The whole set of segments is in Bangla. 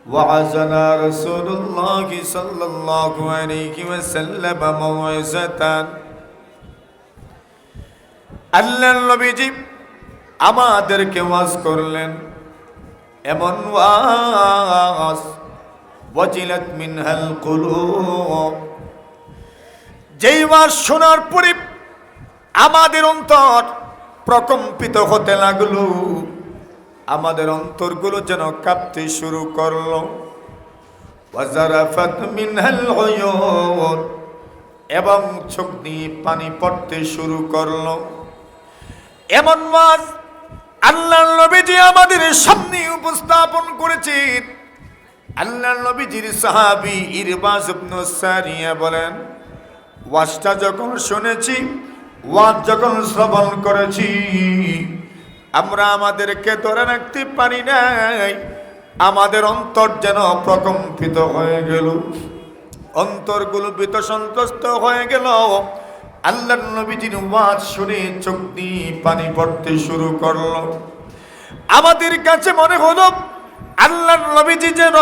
وعظنا رسول الله صلى الله عليه وسلم موعظة আল্লাহর নবীজি আমাদেরকে ওয়াজ করলেন এমন ওয়াজ ওয়াজিলাত মিনহাল কুলুব, যেই ওয়াজ শোনার পরে আমাদের অন্তর প্রকম্পিত হতে লাগলো, আমাদের অন্তরগুলো যেন কাঁপতে শুরু করলো। ওয়াজারাফাত মিনহাল উয়ুন, এবং চোখ দিয়ে পানি পড়তে শুরু করলো। এমন ওয়াজ আল্লাহর নবীজি আমাদের সামনে উপস্থাপন করেছেন। আল্লাহর নবীজির সাহাবী ইরবাজ ইবনে সারিয়া বলেন, ওয়াজটা যখন শুনেছি, ওয়াজ যখন শ্রবণ করেছি, আমরা আমাদেরকে ধরে রাখতে পারি নাই। আমাদের অন্তর যেন প্রকম্পিত হয়ে গেল, অন্তরগুলো বিতসন্ত্রস্ত হয়ে গেল। আল্লাহর নবীজির ওয়াজ শুনে চোখ দিয়ে পানি পড়তে শুরু করলো। আমাদের কাছে মনে হলো আল্লাহর নবীজি যেন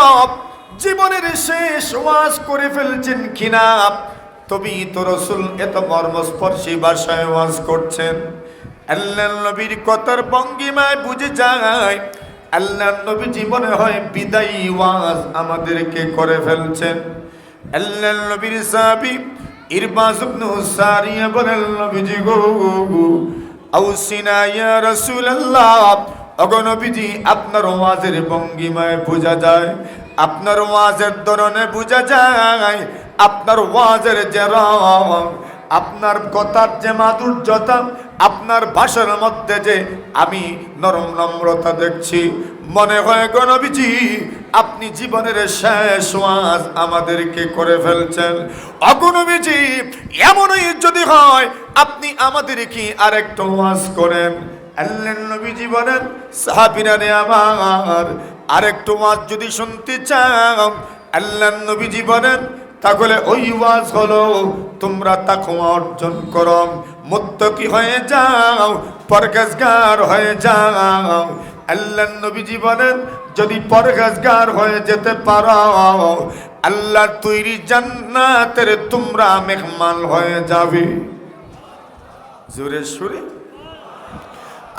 জীবনের শেষ ওয়াজ করে ফেলছেন কিনা। তবেই তো রাসূল এত মর্মস্পর্শী ভাষায় ওয়াজ করছেন। আল্লাহর নবীর কথার ভঙ্গিমায় বুঝে যায় আল্লাহর নবী জীবনে হয় বিদায়ী ওয়াজ আমাদেরকে করে ফেলছেন। আল্লাহর নবীর সাহাবী ইরবাজ ইবনে সারিয়া বলেন, নবীজি গো, আউসিনা ইয়া রাসূলুল্লাহ, ওগো নবীজি, আপনার ওয়াজের ভঙ্গিমায় বোঝা যায়, আপনার ওয়াজের ধরনে বোঝা যায়, আপনার ওয়াজের যে রং, আপনার কথার যে মাধুর্যতা, আপনার ভাষার মধ্যে যে আমি নরম নম্রতা দেখছি, মনে হয় গো নবীজি আপনি জীবনের শেষ ওয়াজ আমাদেরকে করে ফেলছেন। ওগো নবীজি, এমনই যদি হয় আপনি আমাদেরকে আরেকটা ওয়াজ করেন। আল্লাহর নবীজি বলেন, সাহাবীরা রে আমার, আরেকটা ওয়াজ যদি শুনতে চাও, আল্লাহর নবীজি বলেন, তাহলে ওই ওয়াজ হলো তোমরা তাকওয়া অর্জন করো, মুত্তাকি হয়ে যাও, পরহেজগার হয়ে যাও। আল্লাহর নবীজি বলেন, যদি পরহেজগার হয়ে যেতে পারো, আল্লাহর তৈরি জান্নাতের তোমরা মেহমান হয়ে যাবে। জোরে সুরে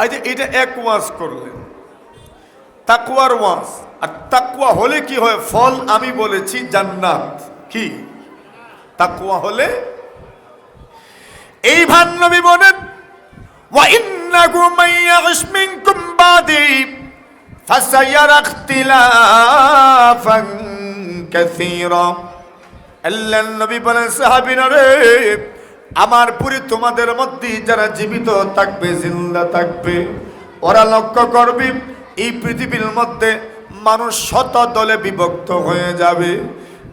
আজ এটা এক ওয়াজ করলেন, তাকওয়ার ওয়াজ। আর তাকওয়া হলে কি হয়? ফল আমি বলেছি জান্নাত। কি তাকওয়া হলে? এই ভান নবী বলেন, ওয়া ইন্নাহু মান ইয়াশ মিনকুম বাদি ফাসায়ারা ইখতিলাফান কাসীরা। আল্লাহর নবী বলেন, সাহাবীরা রে আমার পুরি তোমাদের মধ্যে যারা জীবিত থাকবে, জিন্দা থাকবে, ওরা লক্ষ্য করবে এই পৃথিবীর মধ্যে মানুষ শত দলে বিভক্ত হয়ে যাবে।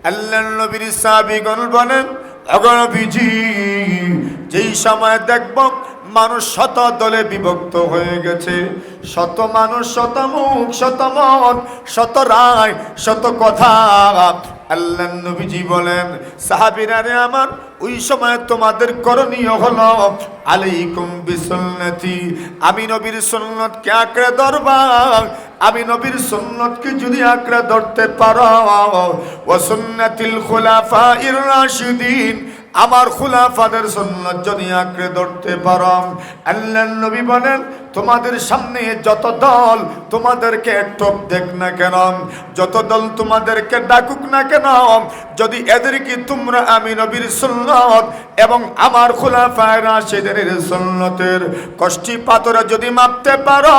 আল্লাহর নবীর সাহাবীগণ বলেন, ওগো নবীজি, যেই সময় দেখব মানুষ শত দলে বিভক্ত হয়ে গেছে, শত মানুষ, শত মুখ, শত মত, শত রায়, শত কথা, আল্লাহর নবীজি বলেন, সাহাবীরা রে আমার, ওই সময় তোমাদের করণীয় হলো আলাইকুম বিসুন্নতি, আমি নবীর সুন্নতকে আঁকড়ে ধরবা। আমি নবীর সুন্নতকে যদি আঁকড়ে ধরতে পারো, ওয়া সুন্নাতিল খুলাফাইর রাশিদিন, আমার খুলাফাদের সুন্নাত যদি আঁকড়ে ধরতে পারো, আল্লাহর নবী বলেন, তোমাদের সামনে যত দল তোমাদেরকে টোপ দেখ না কেন, যত দল তোমাদেরকে ডাকুক না কেন, যদি এদেরকে তোমরা আমি নবীর সুন্নত এবং আমার খুলাফায়ে রাশিদিনের সুন্নতের কষ্টি পাথরে যদি মাপতে পারো,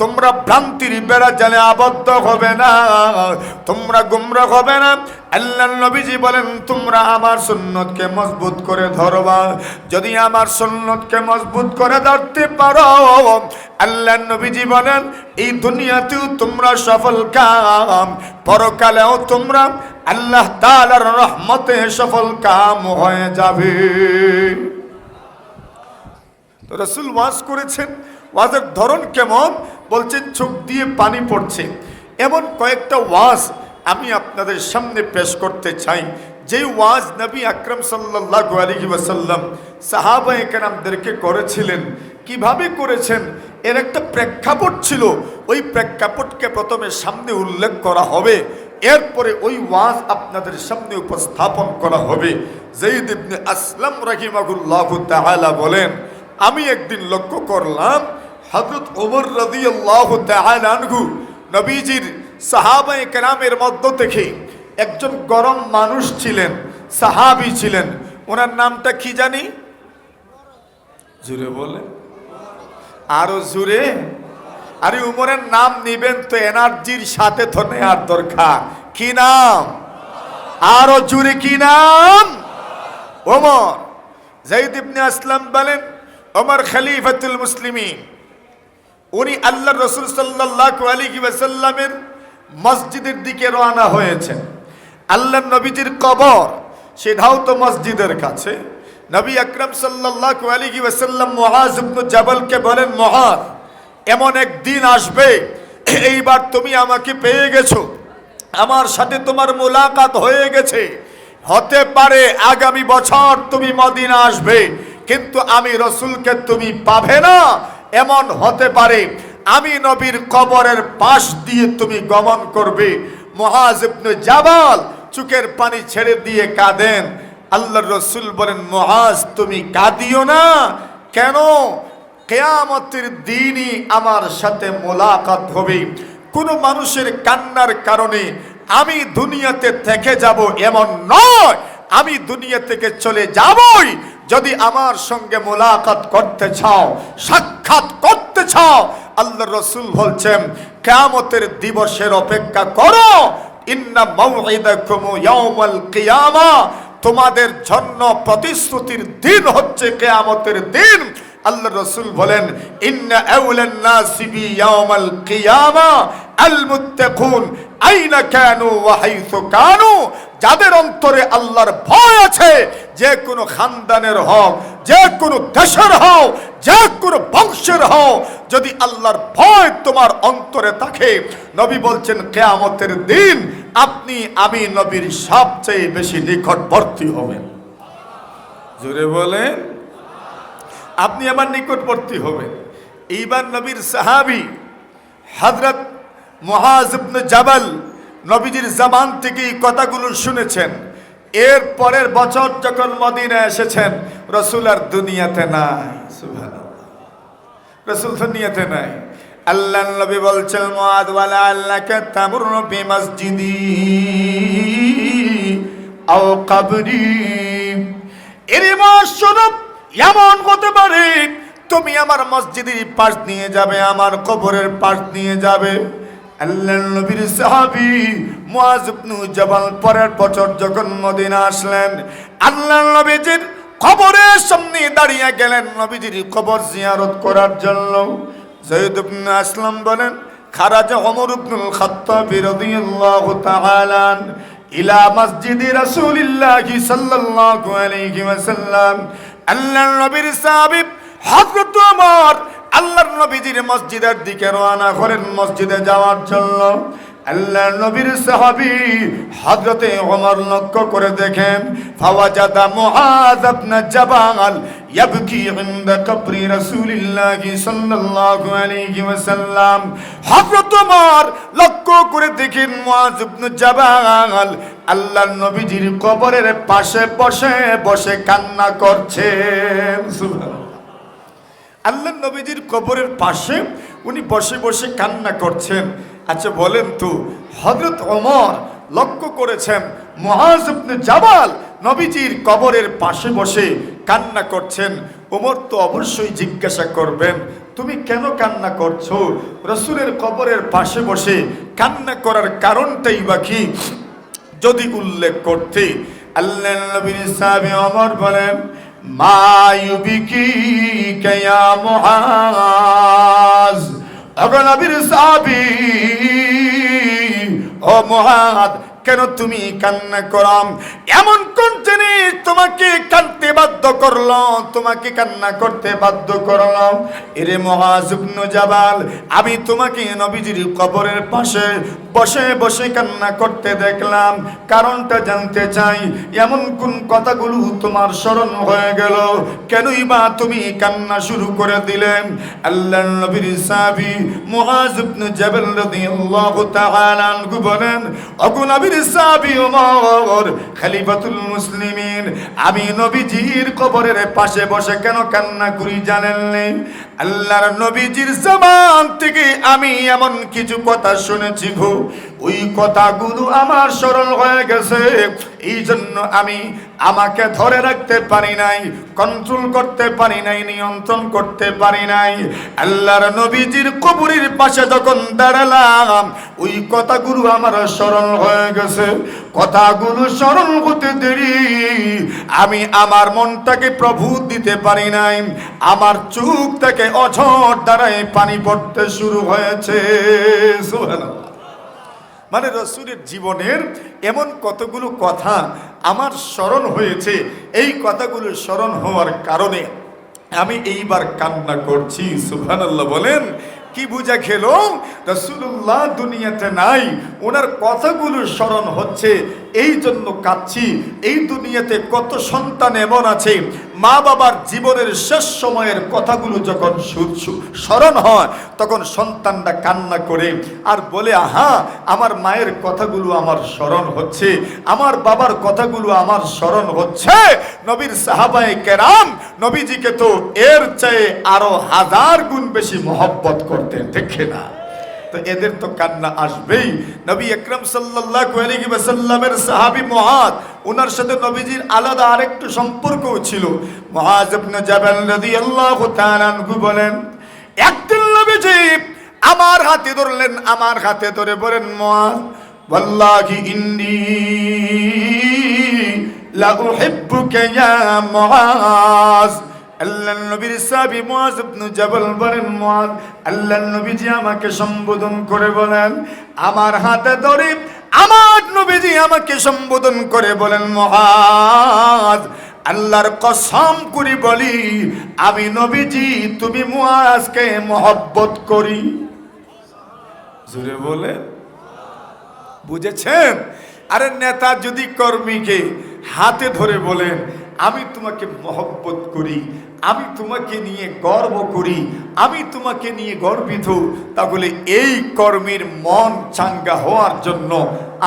তোমরা ভ্রান্তির বেড়া জালে আবদ্ধ হবে না, তোমরা গুমরাহ হবে না। আল্লাহর নবীজি বলেন, তোমরা আমার সুন্নতকে মজবুত করে ধরবা। যদি আমার সুন্নতকে মজবুত করে ধরতে পারো, আল্লাহর নবীজি বলেন, এই দুনিয়াতেও তোমরা সফল কাম, পরকালেও তোমরা আল্লাহ তাআলার রহমতে সফল কাম হয়ে যাবে। তো রাসূল ওয়াজ করেছেন, ওয়াজের ধরন কেমন? বলছেন চোখ দিয়ে পানি পড়ছে। এমন কয়েকটা ওয়াজ আমি আপনাদের সামনে পেশ করতে চাই, যে ওয়াজ নবী আকরাম সাল্লাল্লাহু আলাইহি ওয়াসাল্লাম সাহাবায়ে কেরামদেরকে করেছিলেন। কিভাবে করেছেন এর একটা প্রেক্ষাপট ছিল। ওই প্রেক্ষাপটকে প্রথমে সামনে উল্লেখ করা হবে, এরপরে ওই ওয়াজ আপনাদের সামনে উপস্থাপন করা হবে। যায়েদ ইবনে আসলাম রাহিমাহুল্লাহু তাআলা বলেন, আমি একদিন লক্ষ্য করলাম হযরত ওমর রাদিয়াল্লাহু তাআলা আনহু নবীজির সাহাবায়ে কেরামের মধ্য থেকে একজন গরম মানুষ ছিলেন, সাহাবী ছিলেন। ওনার নামটা কি জানি? জুড়ে বলে, আরো জুড়ে। আরে উমরের নাম নিবেন তো এনার্জির সাথে তো নেয়ার দরকার। কি নাম? আরো জুড়ে কি নাম? ওমর। যায়েদ ইবনে আসলাম বলেন, ওমর খলিফাতুল মুসলিমিন, উনি আল্লাহর রাসূল সাল্লাল্লাহু আলাইহি ওয়াসাল্লামের মসজিদের দিকে রওনা হয়েছেন। আল্লাহর নবীজির কবর সেটাও তো মসজিদের কাছে। নবী আকরাম সাল্লাল্লাহু আলাইহি ওয়াসাল্লাম মুআজ ইবনে জাবালকে বলেন, মুআজ, এমন এক দিন আসবে, এইবার তুমি আমাকে পেয়ে গেছো, আমার সাথে তোমার মুলাকাত হয়ে গেছে। হতে পারে আগামী বছর তুমি মদিনা আসবে, কিন্তু আমি রাসূলকে তুমি পাবে না। এমন হতে পারে আমি নবীর কবরের পাশ দিয়ে তুমি গমন করবে। মুআজ ইবনে জাবাল চোখের পানি ছেড়ে দিয়ে কাঁদেন। আল্লাহর রাসূল বলেন, মুআজ, তুমি কাঁদিও না। কেন? কিয়ামতের দিনই আমার সাথে মোলাকাত হবে। কোন মানুষের কান্নার কারণে আমি দুনিয়াতে থেকে যাব এমন নয়, আমি দুনিয়া থেকে চলে যাবই। যদি আমার সঙ্গে মোলাকাত করতে চাও, সাক্ষাৎ করতে চাও, আল্লাহর রাসূল বলছেন কিয়ামতের দিবসের অপেক্ষা করো। ইন্না মাউইদাকুম ইয়াউমাল কিয়ামা, তোমাদের জন্য প্রতিশ্রুতির দিন হচ্ছে কিয়ামতের দিন। আল্লাহর রাসূল বলেন, ইন্না আউলান নাসি বি ইয়াউমাল কিয়ামা আল মুত্তাকুন আইনা কানু ওয়া হাইসু কানু, যাদের অন্তরে আল্লাহর ভয় আছে, যে কোনো খানদানের হোক, যে কোনো দেশের হোক, যে কোনো বংশের হোক, যদি আল্লাহর ভয় তোমার অন্তরে থাকে, নবী বলছেন কিয়ামতের দিন আপনি আমি নবীর সবচেয়ে বেশি নিকটবর্তী হবেন। জোরে বলেন, আপনি আমার নিকটবর্তী হবেন। এইবার নবীর সাহাবী হযরত মুআজ ইবনে জাবাল নবীজির জবান থেকে এই কথাগুলো শুনেছেন। এর পরের বছর যখন মদিনায় এসেছেন, রাসূল আর দুনিয়াতে নাই। সুবহানাল্লাহ, রাসূল দুনিয়াতে নাই। আল্লাহর নবী বলছেন, মুআদ, ওয়ালা আল্লাকা তামুরু বিমাসজিদি আও কবরি, এর মাসরব এমন হতে পারে তুমি আমার মসজিদের পাশ নিয়ে যাবে, আমার কবরের পাশ নিয়ে যাবে। আল্লাহর নবীর সাহাবী মুআজ ইবনে জাবাল পরের বছর যখন মদিনা আসলেন, আল্লাহর নবীজির কবরের সামনে দাঁড়িয়ে গেলেন নবীজির কবর জিয়ারত করার জন্য। যায়েদ ইবনে আসলাম বলেন, খারাজা ওমর ইবনুল খাত্তাব রাদিয়াল্লাহু তাআলা ইলা মসজিদি রাসূলিল্লাহি সাল্লাল্লাহু আলাইহি ওয়াসাল্লাম। আল্লাহর নবীর সাহাবী হযরত ওমর আল্লাহর নবীজির মসজিদের দিকে রওনা করেন মসজিদে যাওয়ার জন্য। আল্লাহর নবীর সাহাবী হযরতে ওমর লক্ষ্য করে দেখেন, ফাওয়াজাদা মুআজ ইবনে জাবাল ইয়াবকি ইনদা কবরি রাসূলিল্লাহি সাল্লাল্লাহু আলাইহি ওয়াসাল্লাম। হযরত ওমর লক্ষ্য করে দেখেন মুআজ ইবনে জাবাল আল্লাহর নবীজির কবরের পাশে বসে বসে কান্না করছেন। সুবহানাল্লাহ, আল্লাহর নবীজির কবরের পাশে উনি বসে বসে কান্না করছেন। আচ্ছা বলেন তো, হযরত ওমর লক্ষ্য করেছেন মুআজ ইবনে জাবাল নবীজির কবরের পাশে বসে কান্না করছেন। ওমর তো অবশ্যই জিজ্ঞাসা করবেন, তুমি কেন কান্না করছো? রাসূলের কবরের পাশে বসে কান্না করার কারণটাই বা কি যদি উল্লেখ করতে। আল্লাহর নবীর সাহাবী ওমর বলেন, মা ইউবিকিকা ইয়া মুআজ, ও নবীর সাহাবী, ও মুআজ, কেন তুমি কান্না করাম? এমন কোন জিনিস তোমাকে কাঁদতে বাধ্য করলো, তোমাকে কান্না করতে বাধ্য করলো? এরে মুআজ ইবনে জাবাল, আমি তোমাকে নবীজির কবরের পাশে বসে বসে কান্না করতে দেখলাম, কারণটা জানতে চাই। এমন কোন কথাগুলো তোমার স্মরণ হয়ে গেল? কেনই বা তুমি কান্না শুরু করে দিলেন? আল্লাহর নবীর সাহাবী মুআজ ইবনে জাবাল রাদিয়াল্লাহু তাআলা আনহু বলেন, ওগো নবীর সাহাবী ওমর, খলিফাতুল মুসলিমিন, আমি নবীজির কবরের পাশে বসে কেন কান্না করি জানেননি? আল্লাহর নবীজির জবান থেকে আমি এমন কিছু কথা শুনেছি গো, ওই কথাগুলো আমার স্মরণ হয়ে গেছে। এই জন্য আমি আমাকে ধরে রাখতে পারি নাই, কন্ট্রোল করতে পারি নাই, নিয়ন্ত্রণ করতে পারি নাই। আল্লাহর নবীজির কবরের পাশে যখন দাঁড়ালাম, ওই কথাগুলো আমার স্মরণ হয়ে গেছে। কথাগুলো স্মরণ হতে দেরি আমি আমার মনটাকে প্রভু দিতে পারি নাই, আমার চোখ থেকে অঝর দ্বারায় পানি পড়তে শুরু হয়েছে। সুবহানাল্লাহ। মানে রাসূলের জীবনের এমন কতগুলো কথা আমার স্মরণ হয়েছে, এই কথাগুলো স্মরণ হওয়ার কারণে আমি এইবার কান্না করছি। সুবহানাল্লাহ বলেন। কি বুঝা খেল? রাসূলুল্লাহ দুনিয়াতে নাই, ওনার কথাগুলো স্মরণ হচ্ছে, এই জন্য কাঁদছি। এই দুনিয়াতে কত সন্তান এমন আছে, মা বাবার জীবনের শেষ সময়ের কথাগুলো যখন স্মরণ হয়, তখন সন্তানরা কান্না করে আর বলে, আহা, আমার মায়ের কথাগুলো আমার স্মরণ হচ্ছে, আমার বাবার কথাগুলো আমার স্মরণ হচ্ছে। নবীর সাহাবায়ে কেরাম নবীজিকে তো এর চেয়ে আরো 1000 গুণ বেশি মহব্বত করতেন, ঠিক না? তো এদের তো কান্না আসবেই। নবী আকরাম সাল্লাল্লাহু আলাইহি ওয়াসাল্লামের সাহাবী মুআজ, ওনার সাথে নবীজির আলাদা আরেকটু সম্পর্কও ছিল। মুআজ ইবনে জাবাল রাদিয়াল্লাহু তাআলা আনহু বলেন, একদিন নবীজি আমার হাতে ধরলেন, আমার হাতে ধরে বলেন, মুআজ, ওয়াল্লাহি ইন্নী লা উহিব্বুকা ইয়া মুআজ। আল্লাহর নবীর সাহাবী মুআজ ইবনে জাবাল বলেন, মুআজ, আল্লাহর নবীজি আমাকে সম্বোধন করে বলেন, আমার হাতে ধরে আমার নবীজি আমাকে সম্বোধন করে বলেন, মুআজ, আল্লাহর কসম করে বলি, আমি নবীজি তুমি মুআজকে মহব্বত করি। জোরে বলে, বুঝেছেন? আরে নেতা যদি কর্মীকে হাতে ধরে বলেন, আমি তোমাকে মহব্বত করি, আমি তোমাকে নিয়ে গর্ব করি, আমি তোমাকে নিয়ে গর্বিত, তাহলে এই কর্মীর মন চাঙ্গা হওয়ার জন্য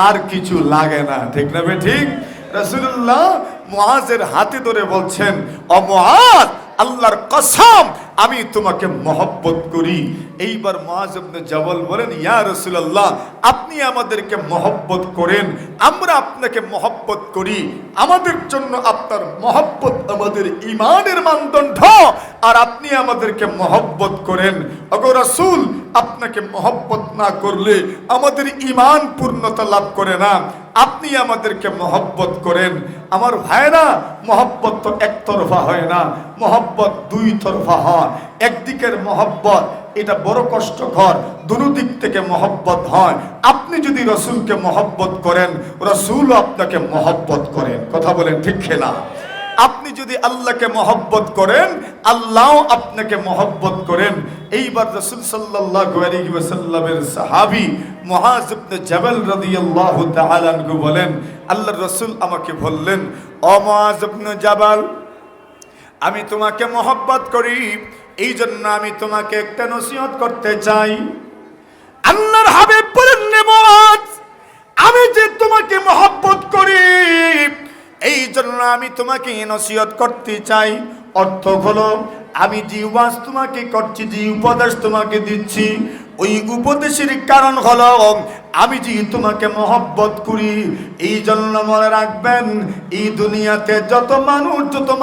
আর কিছু লাগে না, ঠিক না বে ঠিক? রাসূলুল্লাহ মুআজের হাতে ধরে বলছেন, ও মুআজ, আল্লাহর কসম আমি তোমাকে মহব্বত করি। এইবার মুআজ ইবনে জাবাল বলেন, ইয়া রাসূলুল্লাহ, আপনি আমাদেরকে মহব্বত করেন, আমরা আপনাকে মহব্বত করি, আমাদের জন্য আপনার মহব্বত আমাদের ঈমানের মানদণ্ড, আর আপনি আমাদেরকে মহব্বত করেন। ওগো রাসূল, আপনাকে মহব্বত না করলে আমাদের ঈমান পূর্ণতা লাভ করে না, আপনি আমাদেরকে মহব্বত করেন। আমার ভাইরা, মহব্বত তো একতরফা হয় না, মহব্বত দুই তরফা হয়। একদিকের মহব্বত এটা বড় কষ্টকর, দুনো দিক থেকে মহব্বত হয়। আপনি যদি রাসূলকে মহব্বত করেন, রাসূলও আপনাকে মহব্বত করেন। কথা বলেন ঠিক না? আপনি যদি আল্লাহকে মহব্বত করেন, আল্লাহও আপনাকে মহব্বত করেন। এইবার রাসূল সাল্লাল্লাহু আলাইহি ওয়াসাল্লামের সাহাবী মুআজ ইবনে জাবাল রাদিয়াল্লাহু তাআলা আনহু বলেন, আল্লাহর রাসূল আমাকে বললেন, ও মুআজ ইবনে জাবাল, আমি তোমাকে মহব্বত করি, এই জন্য আমি তোমাকে একটা নসিহত করতে চাই। আল্লাহর হাবিব বলেন, মুআজ, আমি যে তোমাকে মহব্বত করি, এই জন্য আমি তোমাকে নসিহত করতে চাই। অর্থ হলো, আমি যে ওয়াজ তোমাকে করছি, যে উপদেশ তোমাকে দিচ্ছি, ওই উপদেশের কারণ হলো আমি যে তোমাকে মহব্বত করি। এই জন্য মনে রাখবেন, এই দুনিয়াতে যত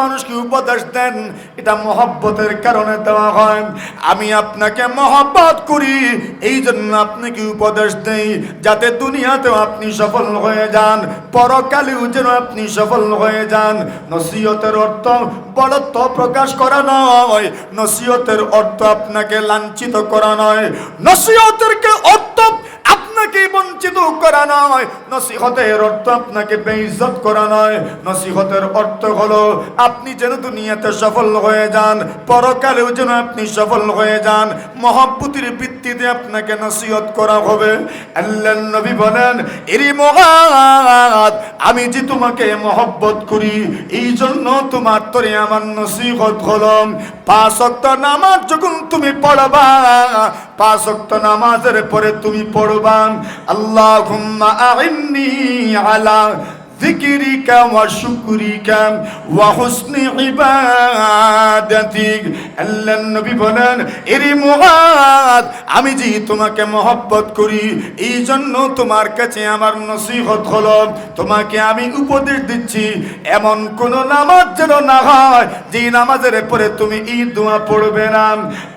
মানুষকে উপদেশ দেন, এটা মহব্বতের কারণে দেওয়া হয়। আমি আপনাকে মহব্বত করি, এই জন্য আপনাকে উপদেশ দেই, যাতে দুনিয়াতেও আপনি সফল হয়ে যান, পরকালেও যেন আপনি সফল হয়ে যান। নসিহতের অর্থ বড়ত্ব প্রকাশ করা নয়, নসিহতের অর্থ আপনাকে লাঞ্ছিত করা নয়, নসিহতের অর্থ আপনাকে বঞ্চিত করা নয়, নসিহতের অর্থ আপনাকে বেইজ্জত করা নয়। নসিহতের অর্থ হলো আপনি যেন দুনিয়াতে সফল হয়ে যান, পরকালেও যেন আপনি সফল হয়ে যান। মহব্বতের ভিত্তিতে আপনাকে নসিহত করা হবে। আল্লাহর নবী বলেন, এরে মুআদ, আমি যে তোমাকে মহব্বত করি, এই জন্য তোমার তরে আমার নসিহত হলো, 5 ওয়াক্ত নামাজ যখন তুমি পড়বা, 5 ওয়াক্ত নামাজের পরে তুমি পড়বা, আল্লাহুম্মা আইন্নি আলা যিকরিকা ওয়া শুকরিকা ওয়া হুসনি ইবাদাতিক। আল্লাহর নবী বলেন, এরে মুআদ, আমি যে তোমাকে মহব্বত করি, এই জন্য তোমার কাছে আমার নসিহত হলো, তোমাকে আমি উপদেশ দিচ্ছি, এমন কোন নামাজ যেন না হয় যে নামাজের পরে তুমি এই দোয়া পড়বে না।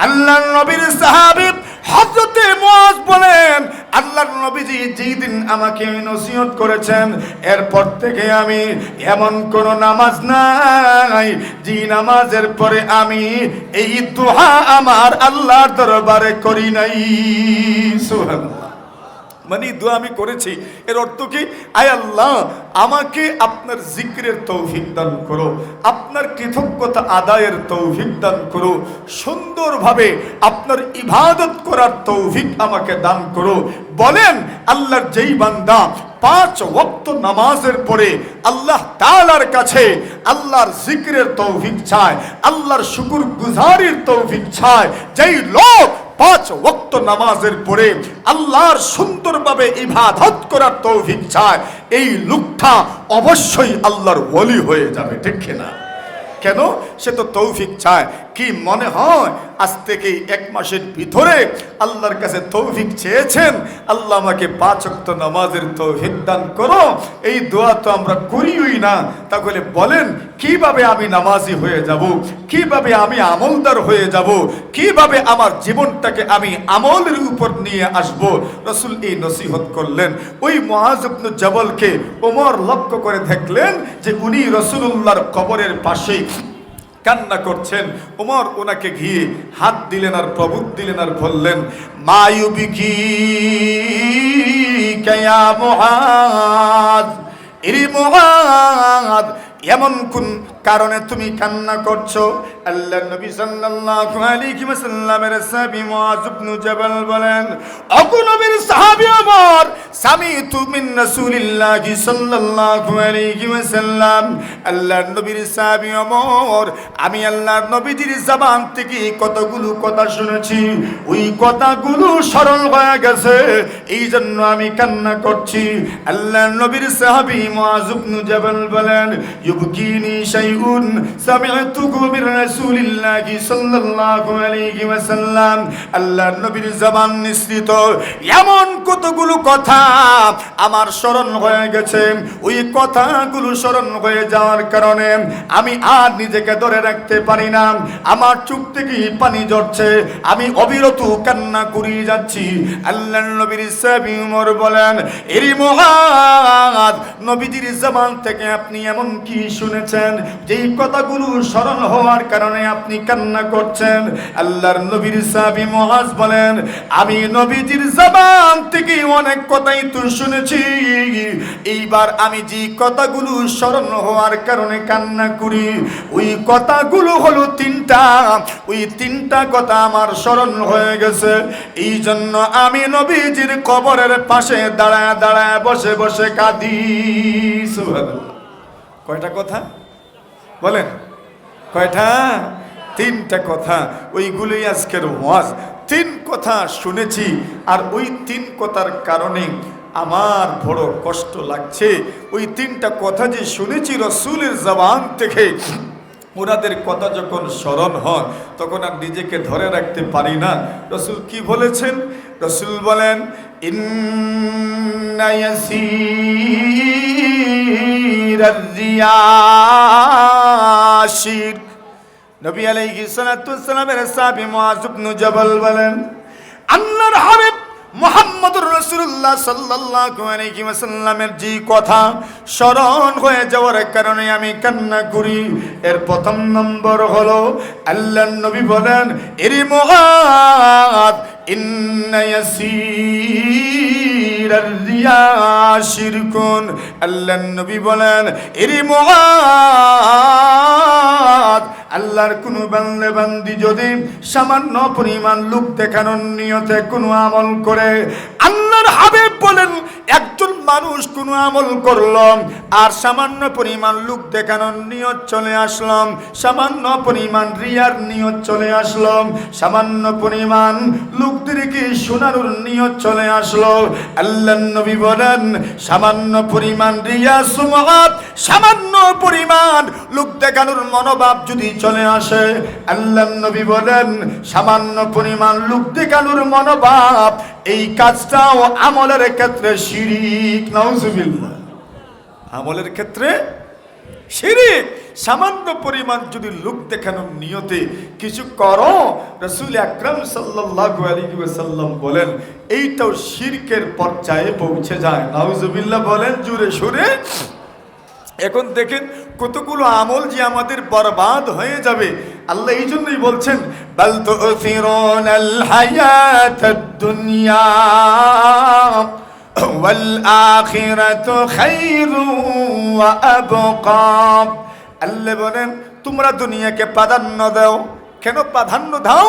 আল্লাহর নবীর সাহাবী হযরতে মুআজ বলেন, আল্লাহর নবীজি যেই দিন আমাকে নসিহত করেছেন, এরপর থেকে আমি এমন কোন নামাজ নাই যে নামাজের পরে আমি এই দোয়া আমার আল্লাহর দরবারে করি নাই। সুবহানাল্লাহ। মানে দোয়া আমি করেছি, এর অর্থ কি? আয় আল্লাহ, আমাকে আপনার জিকিরের তৌফিক দান করো, আপনার কৃতজ্ঞতা আদায়ের তৌফিক দান করো, সুন্দরভাবে আপনার ইবাদত করার তৌফিক আমাকে দান করো। বলেন, আল্লাহর যেই বান্দা 5 ওয়াক্ত নামাজের পরে আল্লাহ তাআলার কাছে আল্লাহর জিকিরের তৌফিক চায়, আল্লাহর শুকর গুজারির তৌফিক চায়, যেই লোক 5 ওয়াক্ত নামাজের পরে আল্লাহর সুন্দরভাবে ইবাদত করার তৌফিক চায়, এই লোকটা অবশ্যই আল্লাহর ওলি হয়ে যাবে। ঠিক কিনা? কেন? সে তো তৌফিক চায়। কি মনে হয় আজ থেকে 1 মাসের ভিতরে আল্লাহর কাছে তৌফিক চেয়েছেন, আল্লাহ আমাকে 5 ওয়াক্ত নামাজের তৌফিক দান করো, এই দোয়া তো আমরা করিই না। তাহলে বলেন, কিভাবে আমি নামাজি হয়ে যাব, কিভাবে আমি আমলদার হয়ে যাব, কিভাবে আমার জীবনটাকে আমি আমলের উপর নিয়ে আসব? রাসূল এই নসিহত করলেন। ওই মুআজ ইবনে জাবালকে ওমর লক্ষ্য করে দেখলেন যে উনি রাসূলুল্লাহর কবরের পাশে কান্না করছেন। ওমর ওনাকে ঘিয়ে হাত দিলেন আর প্রভুত দিলেন আর বললেন, মায়ুবিকি কায়া মুআজ, ইরি মুআজ, এমন কোন কারণে তুমি কান্না করছো? আল্লাহর নবী সাল্লাল্লাহু আলাইহি ওয়াসাল্লামের সাহাবী মুআজ ইবনে জাবাল বলেন, ওগো নবীর সাহাবী আমার, সামিতু মিন রাসূলিল্লাহি সাল্লাল্লাহু আলাইহি ওয়াসাল্লাম, আল্লাহর নবীর সাহাবী আমার, আমি আল্লাহর নবীজির জবান থেকে কতগুলো কথা শুনেছি, ওই কথাগুলো স্মরণ হয়ে গেছে, এই জন্য আমি কান্না করছি। আল্লাহর নবীর সাহাবী মুআজ ইবনে জাবাল বলেন, ইউবকিনি শাইউন সামি'তুহু মির রাসূলিল্লাহি সাল্লাল্লাহু আলাইহি ওয়াসাল্লাম, আল্লাহর নবীর জবান নিঃসৃত এমন কতগুলো কথা আমার স্মরণ হয়ে গেছে, ওই কথাগুলো স্মরণ হয়ে যাওয়ার কারণে আমি আর নিজেকে ধরে রাখতে পারি না, আমার চোখ থেকে পানি ঝরছে, আমি অবিরত কান্না করে যাচ্ছি। আল্লাহর নবীর সাহাবী ওমর বলেন, এরি মুআজ, নবীজির জবান থেকে আপনি এমন কি শুনেছেন যেই কথাগুলো স্মরণ হওয়ার কারণে আপনি কান্না করছেন? আল্লাহর নবীর সাহাবী মুআজ বলেন, আমি নবীজির জবান থেকে অনেক কথাই তো শুনেছি, এইবার আমি যে কথাগুলো স্মরণ হওয়ার কারণে কান্না করি, ওই কথাগুলো হলো 3টা, ওই 3টা কথা আমার স্মরণ হয়ে গেছে, এই জন্য আমি নবীজির কবরের পাশে দাঁড়ায় দাঁড়ায় বসে বসে কাঁদি। সুবহানাল্লাহ। কয়টা কথা বলেন? কয়টা? 3টা কথা। ওইগুলোই আজকের ওয়াজ। 3 কথা শুনেছি, আর ওই 3 কথার কারণে আমার বড় কষ্ট লাগছে। ওই 3টা কথা যে শুনেছি রাসূলের জবান থেকে, ওনাদের কথা যখন স্মরণ হয় তখন আর নিজেকে ধরে রাখতে পারি না। রাসূল কি বলেছেন? রাসূল বলেন, ইন্না ইয়াসীরার রিয়াশির। নবী আলাইহিস সালাতু ওয়াস সালামের সাহাবী মুআজ ইবনে জাবাল বলেন, আল্লাহর হাবিব মুহাম্মদুর রাসূলুল্লাহ সাল্লাল্লাহু আলাইহি ওয়াসাল্লামের যে কথা স্মরণ হয়ে যাওয়ার কারণে আমি কান্না করি। এর প্রথম নম্বর হলো, আল্লাহর নবী বলেন, এরে মুআজ, ইন্না ইয়াসীর ইয়াসিরার রিয়া শিরকুন। আল্লাহর নবী বলেন, এরে মুআদ, আল্লাহর কোন বান্দা বান্দি যদি সামান্য পরিমাণ লোক দেখানোর নিয়তে কোনো আমল করে, আল্লাহর হাবিব বলেন একজন মানুষ কোনো আমল করলাম আর সামান্য পরিমাণ লোক দেখানোর নিয়ত চলে আসলাম, সামান্য পরিমাণ রিয়ার নিয়ত চলে আসলাম, সামান্য পরিমাণ লোকদেরকে শোনানোর নিয়ত চলে আসলো, আল্লাহর নবী বলেন সামান্য পরিমাণ রিয়া সুমআত, সামান্য পরিমাণ লোক দেখানোর মনোভাব যদি চলে আসে, আল্লাহর নবী বলেন সামান্য পরিমাণ লোক দেখানোর মনোভাব, এই কাজটাও আমলের ক্ষেত্রে শিরিক। নাউজুবিল্লাহ। আমলের ক্ষেত্রে শিরিক। সামান্য পরিমাণ যদি লোক দেখানোর নিয়তে কিছু করো, রাসূল আকরাম সাল্লাল্লাহু আলাইহি ওয়াসাল্লাম বলেন এইটাও শিরকের পর্যায়ে পৌঁছে যায়। নাউজুবিল্লাহ বলেন জোরে সুরে। এখন দেখেন কতগুলো আমল যে আমাদের বরবাদ হয়ে যাবে। আল্লাহ এই জন্যই বলছেন, বাল তুসিরুনাল হায়াতাদ দুনিয়া ওয়াল আখিরাতু খায়রুন ওয়া আবকা। আল্লাহ বলেন তোমরা দুনিয়াকে প্রাধান্য দাও। কেন প্রাধান্য দাও?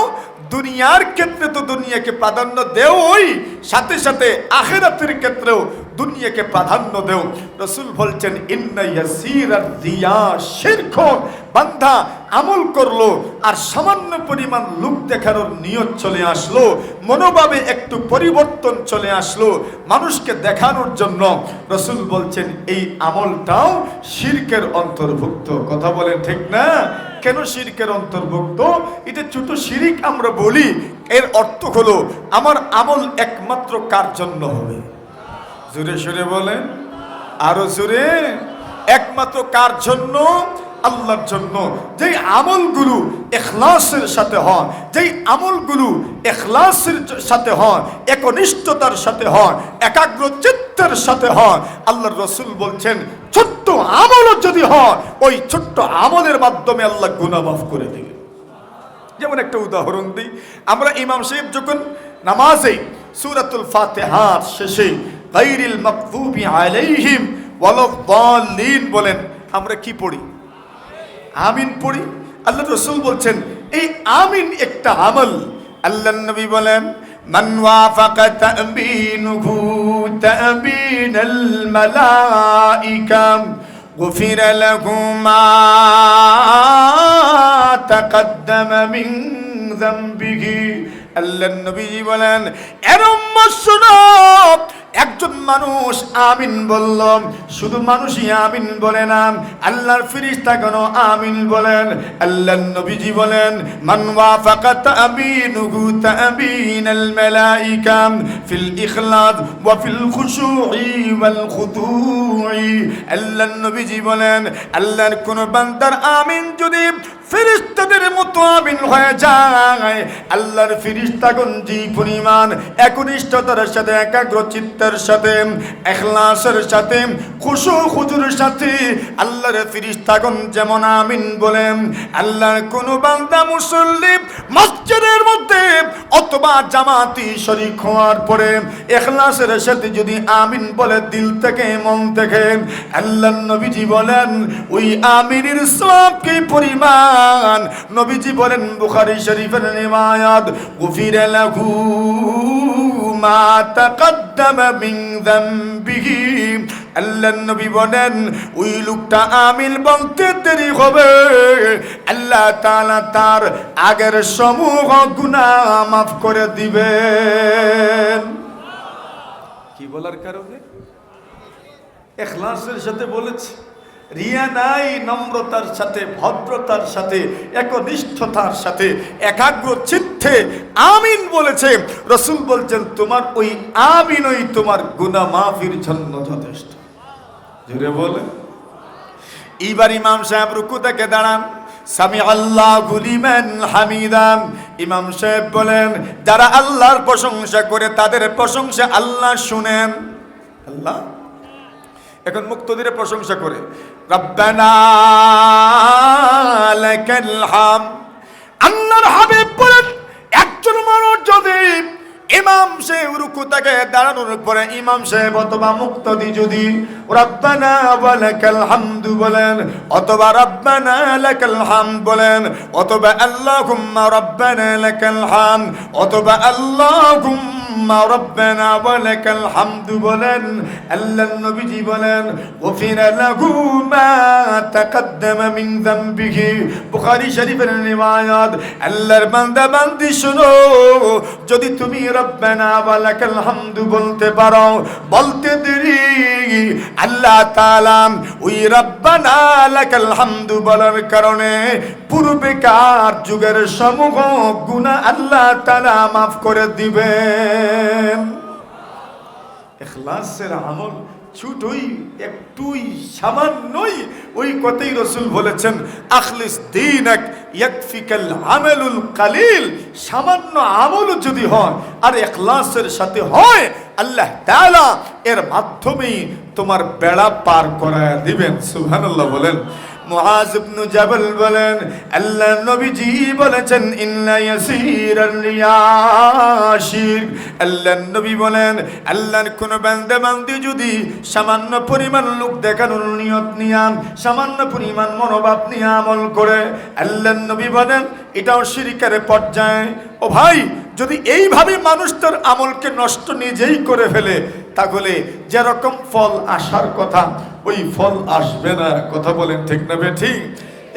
দুনিয়ার ক্ষেত্রে তো দুনিয়াকে প্রাধান্য দেও, ওই সাথে সাথে আখিরাতের ক্ষেত্রেও দুনিয়াকে প্রাধান্য দেও। রাসূল বলছেন ইন্না ইয়াসিরার রিয়া শিরকুন। বান্দা আমল করলো আর সামান্য পরিমাণ লোক দেখানোর নিয়ত চলে আসলো, মনোভাবে একটু পরিবর্তন চলে আসলো মানুষকে দেখানোর জন্য, রাসূল বলছেন এই আমলটাও শিরকের অন্তর্ভুক্ত। কথা বলেন ঠিক না? কেন শিরকের অন্তর্ভুক্ত? এটা ছোট শিরিক আমরা বলি, এর অর্থ হলো আমার আমল একমাত্র কার জন্য হবে? জোরে সুরে বলেন, আরো জোরে। একমাত্র কার জন্য? আল্লাহর জন্য। যেই আমলগুলো ইখলাসের সাথে হয়, যেই আমলগুলো ইখলাসের সাথে হয়, একনিষ্ঠতার সাথে হয়, একাগ্র চিত্তের সাথে হয়, আল্লাহর রাসূল বলছেন ছোট্ট আমলও যদি হয়, ওই ছোট্ট আমলের মাধ্যমে আল্লাহ গুনাহ মাফ করে দেবে। যেমন একটা উদাহরণ দিই, আমরা ইমাম সাহেব যখন নামাজে সূরাতুল ফাতিহার শেষে গায়রিল মাগদুবি আলাইহিম ওয়ালাদ-দাল্লিন বলেন, আমরা কি পড়ি? আমিন পড়ি। আল্লাহ রাসূল বলছেন এই আমিন একটা আমল। আল্লাহর নবী বলেন মান ওয়াফাকা তা'বিনুহু তা'বিনাল মালাইকা গুফিরা লাহু মা তাকাদ্দামা মিন যামবিহি। আল্লাহর নবী বলেন এর উম্মত শুনো, একজন মানুষ আমিন বলল, শুধু মানুষই আমিন বলে না, আল্লাহর ফেরেশতাগণ আমিন বলেন। আল্লাহর নবীজি বলেন মান ওয়াফাকা তা'বিনুহু তা'বিনাল মালাইকা ফিল ইখলাস ওয়া ফিল খুশুই ওয়াল খুদুই। আল্লাহর নবীজি বলেন আল্লাহর কোন বান্দার আমিন যদি ফেরেশতাদের মতো আমিন হয়ে যায়, আল্লাহর ফেরেশতাগণ যে পরিমাণ একনিষ্ঠতার সাথে, একাগ্র চিত্তের সাথে, ইখলাসের সাথে, খুশু খুজুর সাথে আল্লাহর ফেরেশতাগণ যেমন আমিন বলেন, আল্লাহর কোন বান্দা মুসল্লি মসজিদের মধ্যে অথবা জামাতি শরীক হওয়ার পরে ইখলাসের সাথে যদি আমিন বলে দিল থেকে, মন থেকে, আল্লাহর নবীজি বলেন ওই আমিনের সওয়াব কি পরিমাণ। নবীজি বলেন বুখারী শরীফের রিওয়ায়াত গুফিরা লাহু মা তাকাদ্দামা মিন যামবিহি। আল্লাহর নবী বলেন ওই লোকটা আমিন বলতে দেরি হবে, আল্লাহ তাআলা তার আগের সমূহ গুনাহ মাফ করে দিবেন। কি বলার কারণে? ইখলাসের সাথে বলেছে, রিয়া নাই, নম্রতার সাথে, ভদ্রতার সাথে, একনিষ্ঠতার সাথে, একাগ্র চিত্তে আমিন বলেছে। রাসূল বলছেন তোমার ওই আমিনই তোমার গুনাহ মাফের জন্য যথেষ্ট। জোরে বলে। এইবার ইমাম সাহেব রুকু থেকে দাঁড়ান, সামি আল্লাহু লিমান হামিদা। ইমাম সাহেব বলেন যারা আল্লাহর প্রশংসা করে তাদের প্রশংসা আল্লাহ শুনেন। আল্লাহ এখন মুক্তদিরে প্রশংসা করে রব্বানা লাকাল হামদ। আল্লাহর হাবিব বলেন একজন মানুষ যদি ইমাম সাহেব রুকু থেকে দাঁড়ানোর পরে ইমাম সাহেব অথবা মুক্তাদি যদি রব্বানা ওয়া লাকাল হামদু বলেন, অথবা রব্বানা লাকাল হামদ বলেন, অথবা আল্লাহুম্মা রব্বানা লাকাল হামদ, অথবা আল্লাহুম্মা রব্বানা ওয়া লাকাল হামদু বলেন, আল্লাহর নবীজি বলেন গফিরা লাহু মা তাকাদ্দামা মিন যামবিহি। বুখারী শরীফের রিওয়ায়াত। আল্লাহর বান্দা বান্দি শুনো, যদি তুমি রব্বানা ওয়া লাকাল হামদু বলতে পারো, বলতে দেরি আল্লাহ তাআলা ওই রব্বানা লাকাল হামদু বলার কারণে পূর্বেকার যুগের সমূহ গুনাহ আল্লাহ তাআলা মাফ করে দিবেন। ইখলাসের আমল ছোটই, একটুই, সামান্যই। ওই কথাই রাসূল বলেছেন আখলিস দীনাক ইয়াকফিকাল আমালুল কালিল। সামান্য আমল যদি হয় আর ইখলাসের সাথে হয়, আল্লাহ তাআলা এর মাধ্যমেই তোমার বেড়া পার করায় দিবেন। সুবহানাল্লাহ বলেন। মুআজ ইবনে জাবাল বলেন আল্লাহর নবীজি বলেছেন ইন্না ইয়াসিরাল রিয়াশির। আল্লাহর নবী বলেন আল্লাহর কোন বান্দা বান্দি যদি সামান্য পরিমাণ লোক দেখানোর নিয়ত নিয়ে, সামান্য পরিমাণ মনোভাব নিয়ে আমল করে, আল্লাহর নবী বলেন এটাও শিরকের পর্যায়ে। ও ভাই, যদি এইভাবে মানুষ তার আমলকে নষ্ট নিজেই করে ফেলে, তাহলে যেরকম ফল আসার কথা ওই ফল আসবে না। কথা বলেন ঠিক না বেঠিক?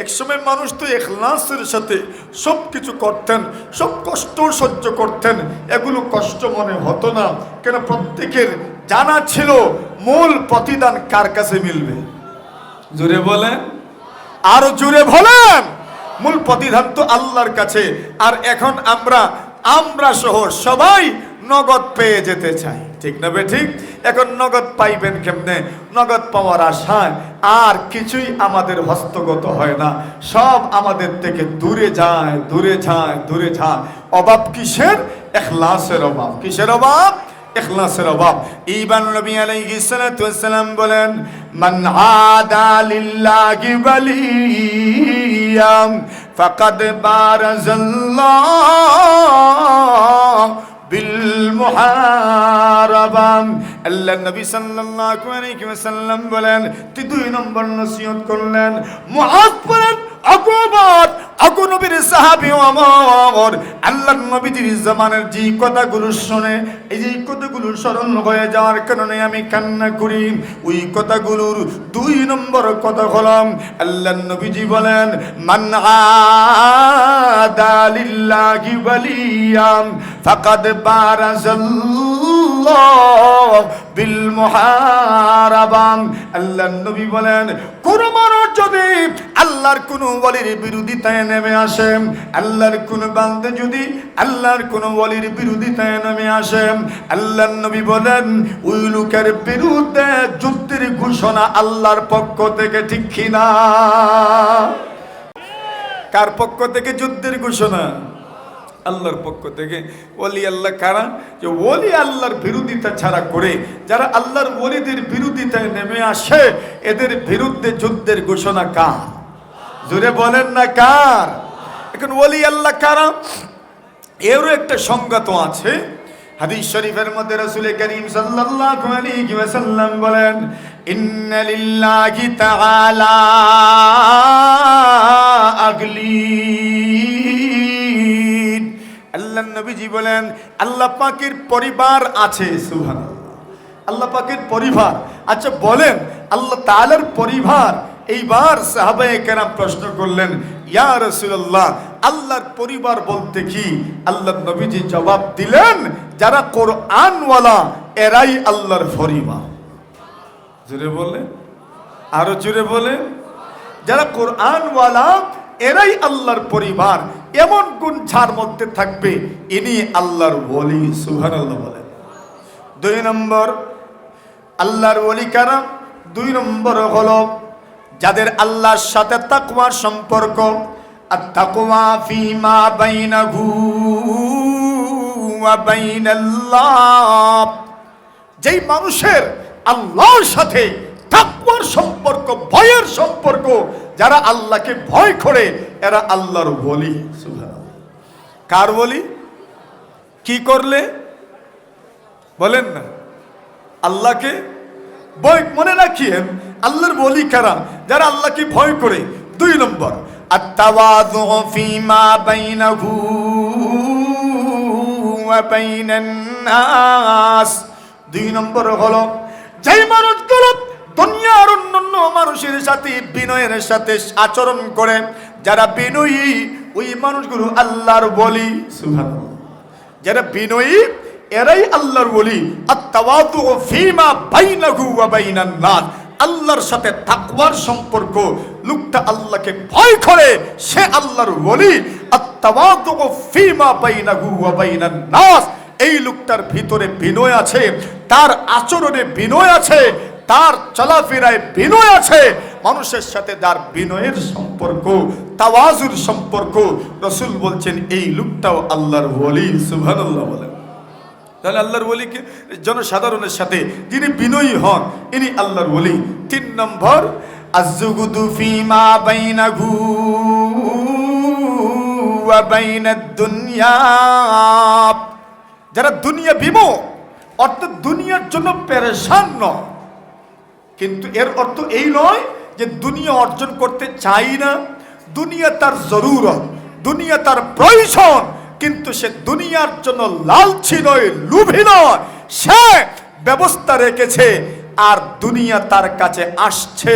একসময় মানুষ তো ইখলাসের সাথে সব কিছু করতেন, সব কষ্ট সহ্য করতেন, এগুলো কষ্ট মনে হতো না। কেন? প্রত্যেকের জানা ছিল মূল প্রতিদান কার কাছে মিলবে। জোরে বলেন, আরো জোরে বলেন। মূল প্রতিদান তো আল্লাহর কাছে। আর এখন আমরা সহ সবাই নগদ পেয়ে যেতে চাই, ঠিক না বেঠিক? এখন নগদ পাইবেন কেমনে? নগদ পাওয়ার আশায় আর কিছুই আমাদের হস্তগত হয় না, সব আমাদের থেকে দূরে যায়, দূরে যায়, দূরে যায়। অভাব কিসের? ইখলাসের অভাব। কিসের অভাব? ইখলাসের অভাব। ইবান নবী আলাইহিস সালাতু ওয়াস সালাম বলেন মান আদা লিল্লাহি ওয়ালিয়াম ফাকাদ বারাজাল্লাহ বিল মুহারাবা। আল্লাহ নবী সাল্লাল্লাহু আলাইহি ওয়াসাল্লাম বলেন, 2 নম্বর নসিহত করলেন। মুআজ বলেন আগু নবীর সাহাবী আমার আল্লাহর নবীজির জামানের যে কথাগুলো শুনে, এই যে কথাগুলো স্মরণ হয়ে যাওয়ার কারণে আমি কান্না করি। ওই কথাগুলোর 2 নম্বর কথা হলাম আল্লাহর নবীজি বলেন মান আদা লিল্লাহি ওয়ালিয়াম ফাকাদ বারাজাল্লাহ বিল মুহারাবা। আল্লাহর নবী বলেন কোন মানুষ যদি আল্লাহর কোন ওলির বিরোধিতায় নেমে আসে, আল্লাহর কোন বান্দা যদি আল্লাহর কোন ওলির বিরোধিতায় নেমে আসে, আল্লাহর নবী বলেন ওই লোকের বিরুদ্ধে যুদ্ধের ঘোষণা আল্লাহর পক্ষ থেকে। ঠিক কিনা? কার পক্ষ থেকে যুদ্ধের ঘোষণা? আল্লাহর পক্ষ থেকে। ওলি আল্লাহ কারা? যে ওলি আল্লাহর বিরোধিতা ছাড়া করে, যারা আল্লাহর ওলিদের বিরোধিতায় নেমে আসে, এদের বিরুদ্ধে যুদ্ধের ঘোষণা কার? জোরে বলেন না কার? এখন ওলি আল্লাহ কারা, এরও একটা সংজ্ঞা তো আছে। হাদিস শরীফের মধ্যে রাসূল করিম সাল্লাল্লাহু আলাইহি ওয়াসাল্লাম বলেন ইন্না লিল্লাহি তাআলা আগলিন। আল্লাহর নবীজি বলেন আল্লাহ পাকের পরিবার আছে। সুবহানাল্লাহ, আল্লাহ পাকের পরিবার। আচ্ছা বলেন আল্লাহ তাআলার পরিবার। এইবার সাহাবায়ে কেরাম প্রশ্ন করলেন ইয়া রাসূলুল্লাহ আল্লাহর পরিবার বলতে কি? আল্লাহর নবীজি জবাব দিলেন যারা কোরআনওয়ালা এরাই আল্লাহর পরিবার। জোরে বলে, আরো জোরে বলে। যারা কোরআনওয়ালা এরাই আল্লাহর পরিবার। এমন গুণ যার মধ্যে থাকবে ইনি আল্লাহর ওলি। সুবহানাল্লাহ বলেন। 2 নম্বর আল্লাহর ওলি কারা? 2 নম্বর হলো যাদের আল্লাহর সাথে তাকওয়ার সম্পর্ক। আত-তাকওয়া ফীমা বাইনাহু ওয়া বাইনাল্লাহ। যেই মানুষের আল্লাহর সাথে তাকওয়ার সম্পর্ক, ভয়ের সম্পর্ক, যারা আল্লাহকে ভয় করে এরা আল্লাহর ওলি। সুবহানাল্লাহ। কার ওলি? কি করলে? বলেন না, আল্লাহকে ভয়। মনে রাখিয়েন আল্লাহর ওলি কারা? যারা আল্লাহকে ভয় করে। 2 নম্বর আত-তাওয়াযু ফীমা বাইনাহু ওয়া বাইনান নাস। 2 নম্বর হলো যেই মানুষগুলো দুনিয়ার অন্যান্য মানুষের সাথে বিনয়ের সাথে আচরণ করে, যারা বিনয়ী ওই মানুষগুলো আল্লাহর ওলি। সুবহানাল্লাহ। যারা বিনয়ী এরাই আল্লাহর ওলি। আত-তাওয়াযু ফীমা বাইনাহু ওয়া বাইনান নাস। আল্লাহর সাথে তাকওয়ার সম্পর্ক, লোকটা আল্লাহকে ভয় করে, সে আল্লাহর ওলি। আত-তাওয়াযু ফীমা বাইনাহু ওয়া বাইনান নাস। এই লোকটার ভিতরে বিনয় আছে, তার আচরণে বিনয় আছে, তার চলাফেরায় বিনয় আছে। মানুষের সাথে যার বিনয়ের সম্পর্ক, তাওয়াজুর সম্পর্ক, রাসূল বলছেন এই লোকটাও আল্লাহর ওলি। সুবহানাল্লাহ বলেন। তাহলে আল্লাহর ওলিকে জনসাধারণের সাথে যিনি বিনয়ী হন ইনি আল্লাহর ওলি। 3 নম্বর আয-যুগদু ফীমা বাইনাহু ওয়া বাইনাদ দুনিয়া। যারা দুনিয়া বিমুখ, অর্থাৎ দুনিয়ার জন্য পেরেশান নয়, কিন্তু এর অর্থ এই নয় যে দুনিয়া অর্জন করতে চাই না। দুনিয়া তার জরুরত, দুনিয়া তার প্রয়োজন, কিন্তু সে দুনিয়ার জন্য লালচি নয়, লোভী নয়। সে ব্যবস্থা রেখেছে আর দুনিয়া তার কাছে আসছে,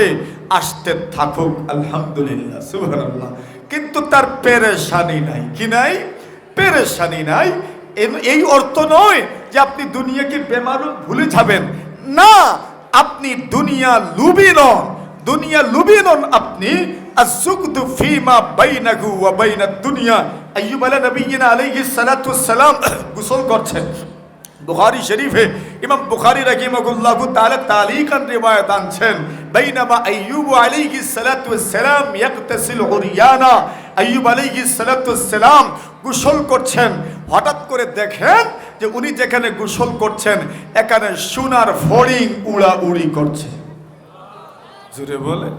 আসতে থাকুক, আলহামদুলিল্লাহ, সুবহানাল্লাহ। কিন্তু তার পেরেশানি নাই। কি নাই? পেরেশানি নাই। এই অর্থ নয় যে আপনি দুনিয়াকে বেমালুম ভুলে যাবেন, না। আপনি দুনিয়া লুবি নন, দুনিয়া লুবি নন আপনি। আয-যুগদু ফীমা বাইনাহু ওয়া বাইনাদ দুনিয়া। আইয়ুব আলাইহিস সালাতু ওয়াস সালাম গোসল করছেন। বুখারী শরীফে ইমাম বুখারী রাহিমাহুল্লাহু তাআলা তালিকান রিওয়ায়াত আনছেন, বাইনামা আইয়ুব আলাইহিস সালাতু ওয়াস সালাম ইয়াগতাসিলু উরিয়ানা। আইয়ুব আলাইহিস সালাতু ওয়াস সালাম গোসল করছেন, হঠাৎ করে দেখেন যে উনি যেখানে গোসল করছেন এখানে সোনার ফড়িং উড়াউড়ি করছে। জোরে বলে,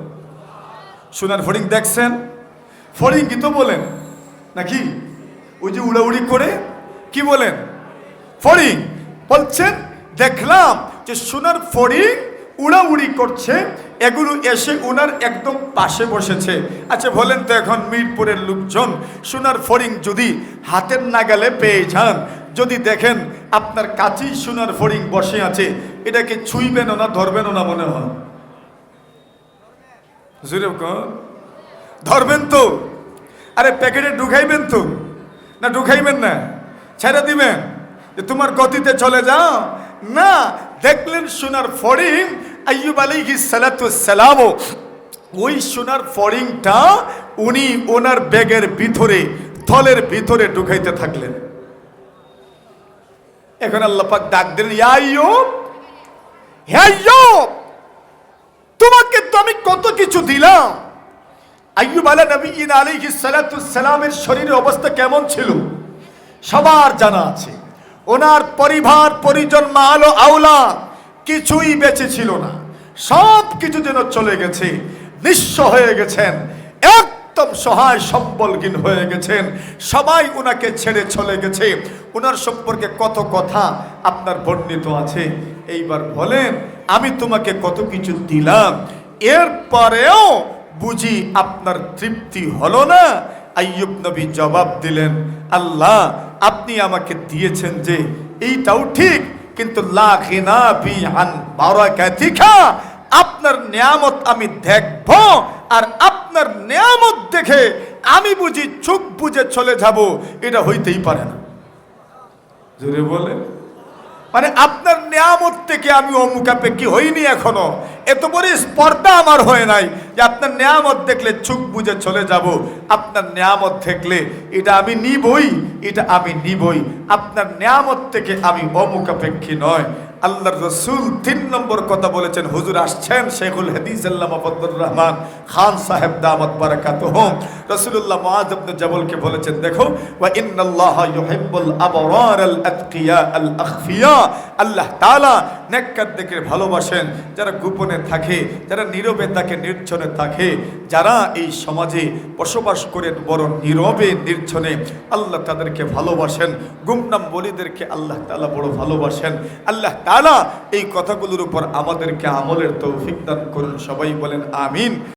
সোনার ফড়িং দেখছেন? ফড়িং কি তো বলেন নাকি? ওই যে উড়াউড়ি করে কি বলেন? ফড়িং বলছেন। দেখলাম যে সোনার ফড়িং উড়াউড়ি করছে, এগুলো এসে ওনার একদম পাশে বসেছে। আচ্ছা বলেন তো, এখন মিরপুরের লোকজন সোনার ফড়িং যদি হাতের নাগালে পেয়ে যান, যদি দেখেন আপনার কাছেই সোনার ফড়িং বসে আছে, এটাকে ছুঁইবেন না, ধরবেন না মনে হয়? ধরবেন তো? আরে প্যাকেটে ঢুকাইবেন তো, না ঢুকাইবেন না? ছেড়ে দিবেন যে তোমার গতিতে চলে যাও? না, দেখলেন সোনার ফড়িং। আইয়ুব আলাইহিস সালাতু ওয়াস সালাম ওই সোনার ফড়িংটা উনি ওনার ব্যাগের ভিতরে, থলের ভিতরে ঢুকাইতে থাকলেন। এখন আল্লাহ পাক ডাক দিলেন, ইয়া আইয়ুব, হে আইয়ুব, তোমাকে তো আমি কত কিছু দিলাম। আইয়ুব আলাইহিস সালাতু ওয়াস সালামের শরীরের অবস্থা কেমন ছিল সবার জানা আছে। ওনার পরিবার পরিজন, মাল ও আওলাদ কিছুই বেঁচে ছিল না, সব কিছু যেন চলে গেছে, নিঃস্ব হয়ে গেছেন, একদম সহায় সম্বলহীন হয়ে গেছেন। সবাই ওনাকে ছেড়ে চলে গেছে। ওনার সম্পর্কে কত কথা আপনার বর্ণিত আছে। এইবার বলেন, আমি তোমাকে কত কিছু দিলাম, এরপরেও বুঝি আপনার তৃপ্তি হলো না? আইয়ুব নবী জবাব দিলেন, আল্লাহ আপনি আমাকে দিয়েছেন যে এইটাও ঠিক, কিন্তু লা গিনা বি আন বারাকাতিকা, আপনার নিয়ামত আমি দেখব, আর আপনার নিয়ামত দেখে আমি বুঝি চোখ বুঝে চলে যাব, এটা হইতেই পারে না। জোরে বলেন, মানে আপনার নিয়ামত থেকে আমি অমুখাপেক্ষী হইনি এখনো, এত বড় স্পর্ধা আমার হয় নাই যে আপনার নিয়ামত দেখলে চোখ বুঝে চলে যাব। আপনার নিয়ামত দেখলে এটা আমি নিবই, এটা আমি নিবই। আপনার নিয়ামত থেকে আমি অমুখাপেক্ষী নয়। আল্লাহর রসুল 3 নম্বর কথা বলেছেন। হুজুর আসছেন শেখুল হাদিস আল্লামা ফজলুর রহমান খান সাহেব দামাত বারাকাতুহুম। রাসূলুল্লাহ মুআয ইবনে জাবালকে বলেছেন, দেখো, ওয়া ইন্নাল্লাহা ইউহিব্বুল আবরার আল আতকিয়া আল আখফিয়া। আল্লাহ তাআলা নেককারদেরকে ভালোবাসেন, যারা গোপনে থাকে, যারা নীরবে থাকে, নির্জনে থাকে, যারা এই সমাজে বসবাস করে বড় নীরবে নির্জনে, আল্লাহ তাদেরকে ভালোবাসেন। গুমনাম বলিদেরকে আল্লাহ তাআলা বড় ভালোবাসেন। আল্লাহ তাআলা এই কথাগুলোর উপর আমাদেরকে আমলের তৌফিক দান করুন। সবাই বলেন আমিন।